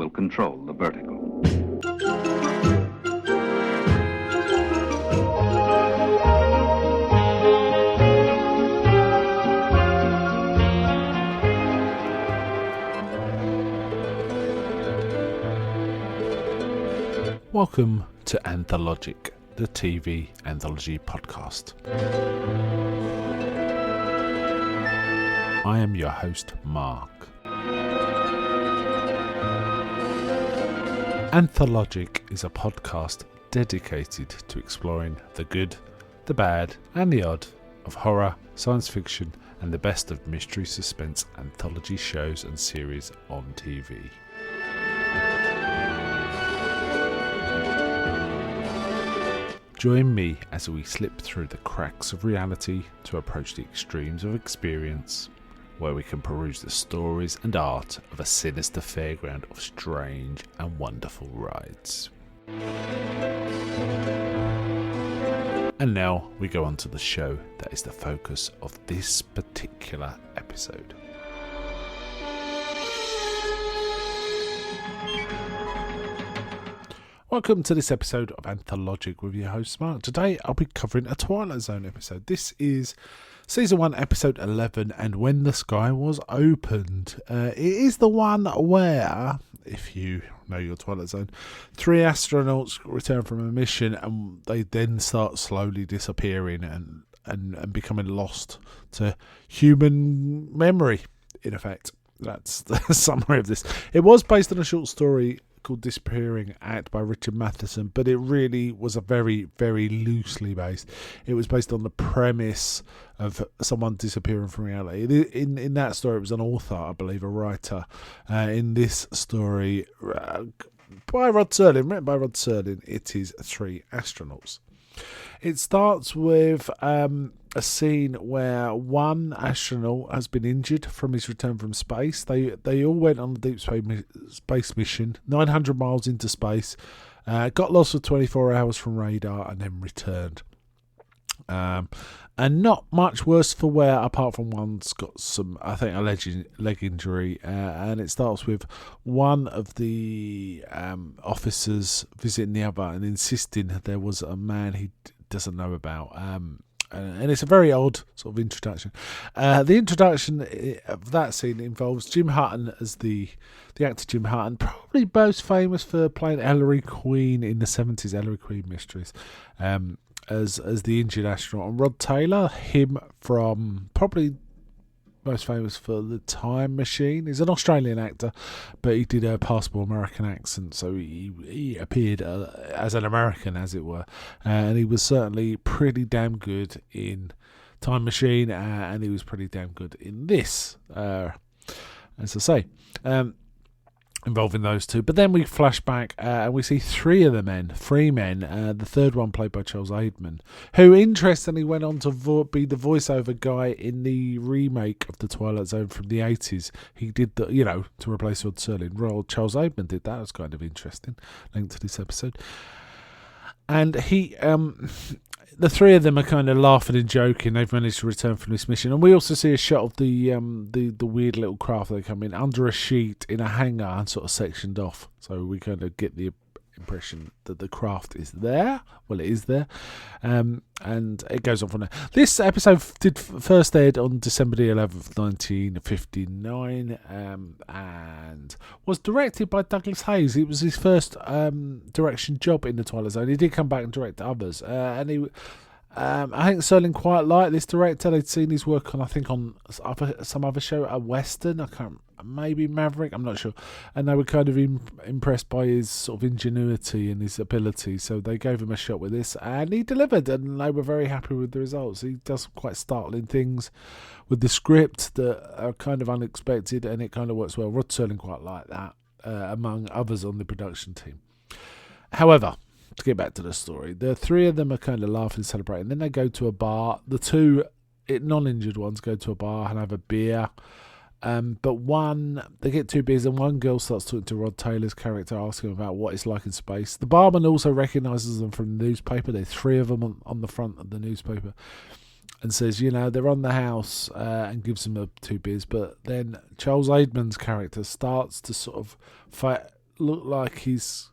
will control the vertical. Welcome to Anthologic, the TV anthology podcast. I am your host, Mark. Anthologic is a podcast dedicated to exploring the good, the bad, and the odd of horror, science fiction, and the best of mystery suspense anthology shows and series on TV. Join me as we slip through the cracks of reality to approach the extremes of experience, where we can peruse the stories and art of a sinister fairground of strange and wonderful rides. And now we go on to the show that is the focus of this particular episode. Welcome to this episode of Anthologic with your host Mark. Today I'll be covering a Twilight Zone episode. This is Season 1, Episode 11, and When the Sky Was Opened. It is the one where, if you know your Twilight Zone, 3 astronauts return from a mission and they then start slowly disappearing and becoming lost to human memory, in effect. That's the summary of this. It was based on a short story called Disappearing Act by Richard Matheson, but it really was a very, very loosely based. It was based on the premise of someone disappearing from reality. In that story, it was an author, I believe, a writer. In this story, written by Rod Serling, it is 3 astronauts. It starts with a scene where one astronaut has been injured from his return from space. They all went on a deep space mission, 900 miles into space, got lost for 24 hours from radar, and then returned. And not much worse for wear, apart from one's got some, I think, a leg injury. And it starts with one of the officers visiting the other and insisting that there was a man he doesn't know about. And it's a very odd sort of introduction. The introduction of that scene involves Jim Hutton as the actor Jim Hutton, probably most famous for playing Ellery Queen in the 70s Ellery Queen mysteries, as the injured astronaut. And Rod Taylor, him from probably most famous for The Time Machine. He's an Australian actor, but he did a passable American accent, so he appeared as an American, as it were. And he was certainly pretty damn good in Time Machine, and he was pretty damn good in this, as I say. Involving those two, but then we flash back and we see three men, the third one played by Charles Aidman, who interestingly went on to be the voiceover guy in the remake of the Twilight Zone from the 80s. He did to replace Rod Serling. Charles Aidman did that. It was kind of interesting, linked to this episode. And the three of them are kind of laughing and joking. They've managed to return from this mission, and we also see a shot of the weird little craft they come in under a sheet in a hangar and sort of sectioned off. So we kind of get the impression that the craft is there. Well, it is there, and it goes on from there. This episode did first aired on December the 11th, 1959, and was directed by Douglas Hayes. It was his first direction job in the Twilight Zone. He did come back and direct others, and he. I think Serling quite liked this director. They'd seen his work on some other show, a Western. I can't, maybe Maverick. I'm not sure. And they were kind of impressed by his sort of ingenuity and his ability. So they gave him a shot with this, and he delivered. And they were very happy with the results. He does quite startling things with the script that are kind of unexpected, and it kind of works well. Rod Serling quite liked that, among others on the production team. However, to get back to the story, the three of them are kind of laughing and celebrating. Then they go to a bar. The two non-injured ones go to a bar and have a beer. But they get 2 beers, and one girl starts talking to Rod Taylor's character, asking about what it's like in space. The barman also recognises them from the newspaper. There's 3 of them on the front of the newspaper, and says, they're on the house, and gives them 2 beers. But then Charles Aidman's character starts to sort of look like he's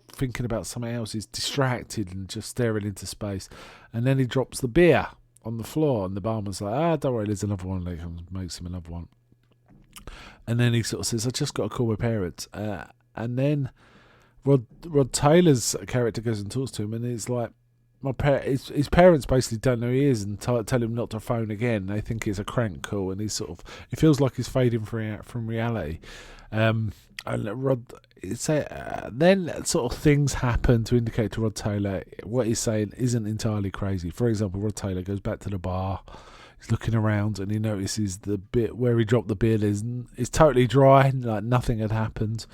thinking about something else. He's distracted and just staring into space. And then he drops the beer on the floor, and the barman's like, don't worry, there's another one. He comes, makes him another one. And then he sort of says, I just got to call my parents. And then Rod Taylor's character goes and talks to him, and it's like, his parents basically don't know who he is and tell him not to phone again. They think it's a crank call, and it feels like he's fading from reality. And then sort of things happen to indicate to Rod Taylor what he's saying isn't entirely crazy. For example, Rod Taylor goes back to the bar. He's looking around and he notices the bit where he dropped the beer is totally dry, like nothing had happened.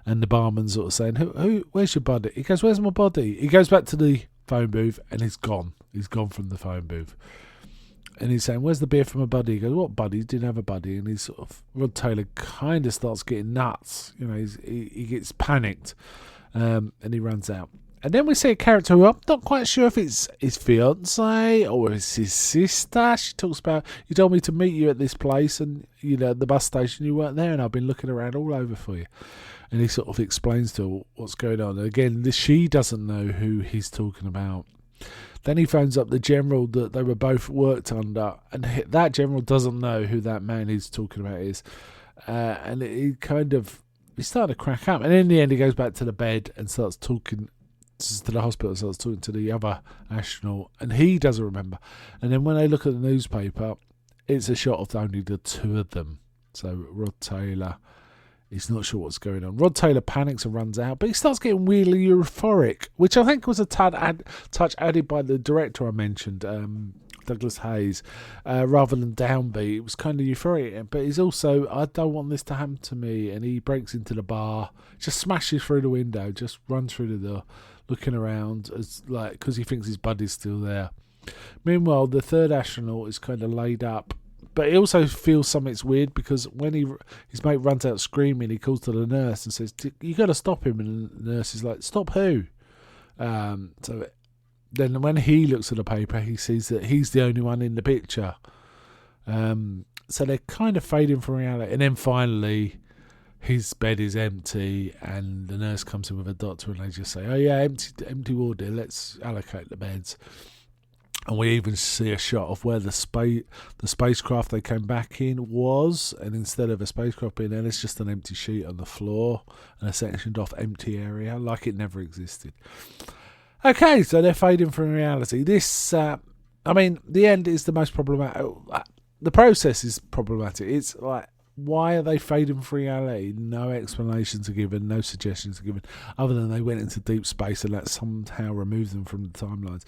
And the barman's sort of saying, "Who? Where's your buddy?" He goes, "Where's my buddy?" He goes back to the phone booth and he's gone. He's gone from the phone booth. And he's saying, "Where's the beer from a buddy?" He goes, "What buddy? He didn't have a buddy." And Rod Taylor kind of starts getting nuts. He gets panicked, and he runs out. And then we see a character who I'm not quite sure if it's his fiance or it's his sister. She talks about, "You told me to meet you at this place, and the bus station. You weren't there, and I've been looking around all over for you." And he sort of explains to her what's going on. And again, she doesn't know who he's talking about. Then he phones up the general that they were both worked under, and that general doesn't know who that man he's talking about is. And he's starting to crack up. And in the end, he goes back to the bed and starts talking to the hospital, starts talking to the other astronaut, and he doesn't remember. And then when they look at the newspaper, it's a shot of only the two of them. So Rod Taylor, he's not sure what's going on. Rod Taylor panics and runs out, but he starts getting weirdly euphoric, which I think was a touch added by the director I mentioned, Douglas Hayes, rather than downbeat. It was kind of euphoric, but he's also, "I don't want this to happen to me," and he breaks into the bar, just smashes through the window, just runs through the door, looking around because he thinks his buddy's still there. Meanwhile, the third astronaut is kind of laid up, but he also feels something's weird because when his mate runs out screaming, he calls to the nurse and says, "You got to stop him." And the nurse is like, "Stop who?" So then when he looks at the paper, he sees that he's the only one in the picture. So they're kind of fading from reality. And then finally, his bed is empty, and the nurse comes in with a doctor, and they just say, "Oh yeah, empty ward here. Let's allocate the beds." And we even see a shot of where the spacecraft they came back in was, and instead of a spacecraft being there, it's just an empty sheet on the floor and a sectioned off empty area, like it never existed. Okay, so they're fading from reality. This, the end is the most problematic. The process is problematic. It's like, why are they fading from reality? No explanations are given, no suggestions are given, other than they went into deep space and that somehow removed them from the timelines.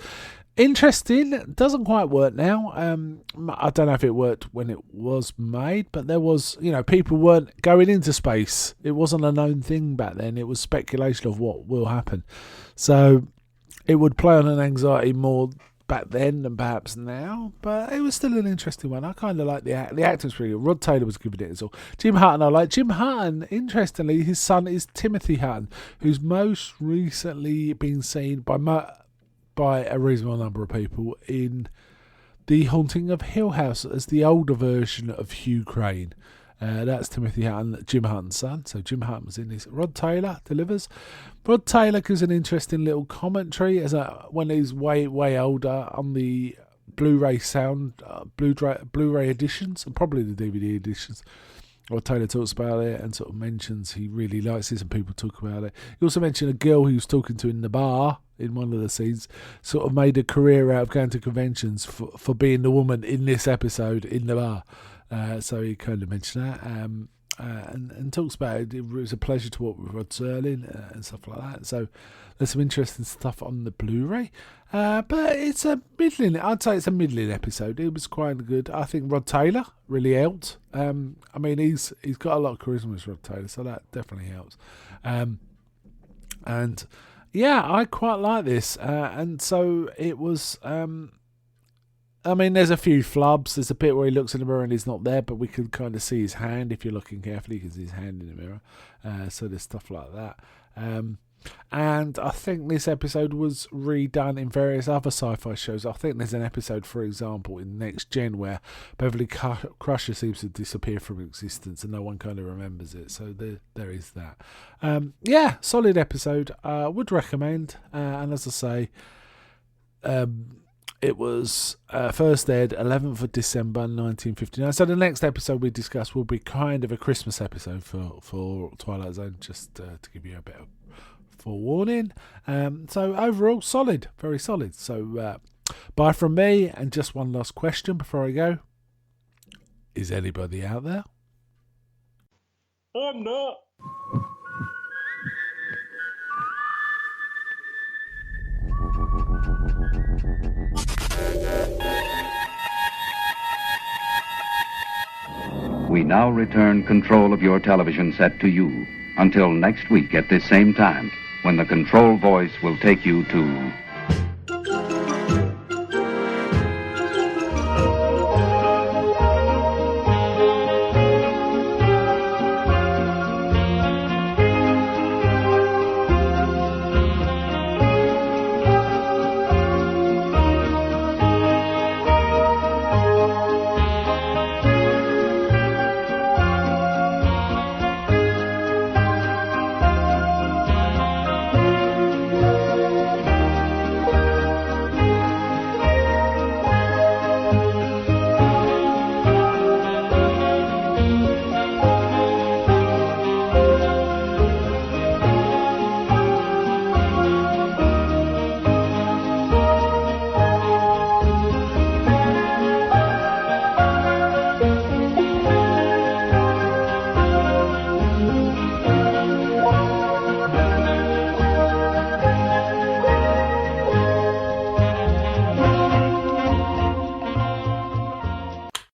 Interesting, doesn't quite work now. I don't know if it worked when it was made, but there was, people weren't going into space. It wasn't a known thing back then. It was speculation of what will happen. So it would play on an anxiety more back then than perhaps now, but it was still an interesting one. I kind of like the acting's pretty good. Rod Taylor was giving it as all. Jim Hutton, I like. Jim Hutton, interestingly, his son is Timothy Hutton, who's most recently been seen by a reasonable number of people in The Haunting of Hill House as the older version of Hugh Crane. That's Timothy Hutton, Jim Hutton's son. So Jim Hutton was in this. Rod Taylor delivers. Rod Taylor gives an interesting little commentary when he's way older on the Blu-ray Blu-ray editions, and probably the DVD editions. Rod Taylor talks about it and sort of mentions he really likes this, and people talk about it. He also mentioned a girl he was talking to in the bar in one of the scenes, sort of made a career out of going to conventions for being the woman in this episode in the bar. So he kind of mentioned that and talks about it. It was a pleasure to work with Rod Serling and stuff like that. So there's some interesting stuff on the Blu-ray. But it's I'd say it's a middling episode. It was quite good. I think Rod Taylor really helped. He's got a lot of charisma as Rod Taylor, so that definitely helps. And yeah, I quite like this. And so it was... there's a few flubs. There's a bit where he looks in the mirror and he's not there, but we can kind of see his hand if you're looking carefully. You can see his hand in the mirror. So there's stuff like that. And I think this episode was redone in various other sci-fi shows. I think there's an episode, for example, in Next Gen where Beverly Crusher seems to disappear from existence and no one kind of remembers it. So there is that. Yeah, solid episode. Would recommend. And as I say, it was first aired 11th of December 1959. So the next episode we discuss will be kind of a Christmas episode for Twilight Zone, just to give you a bit of forewarning. So overall, solid, very solid. So bye from me, and just one last question before I go. Is anybody out there? I'm not. We now return control of your television set to you until next week at this same time, when the control voice will take you to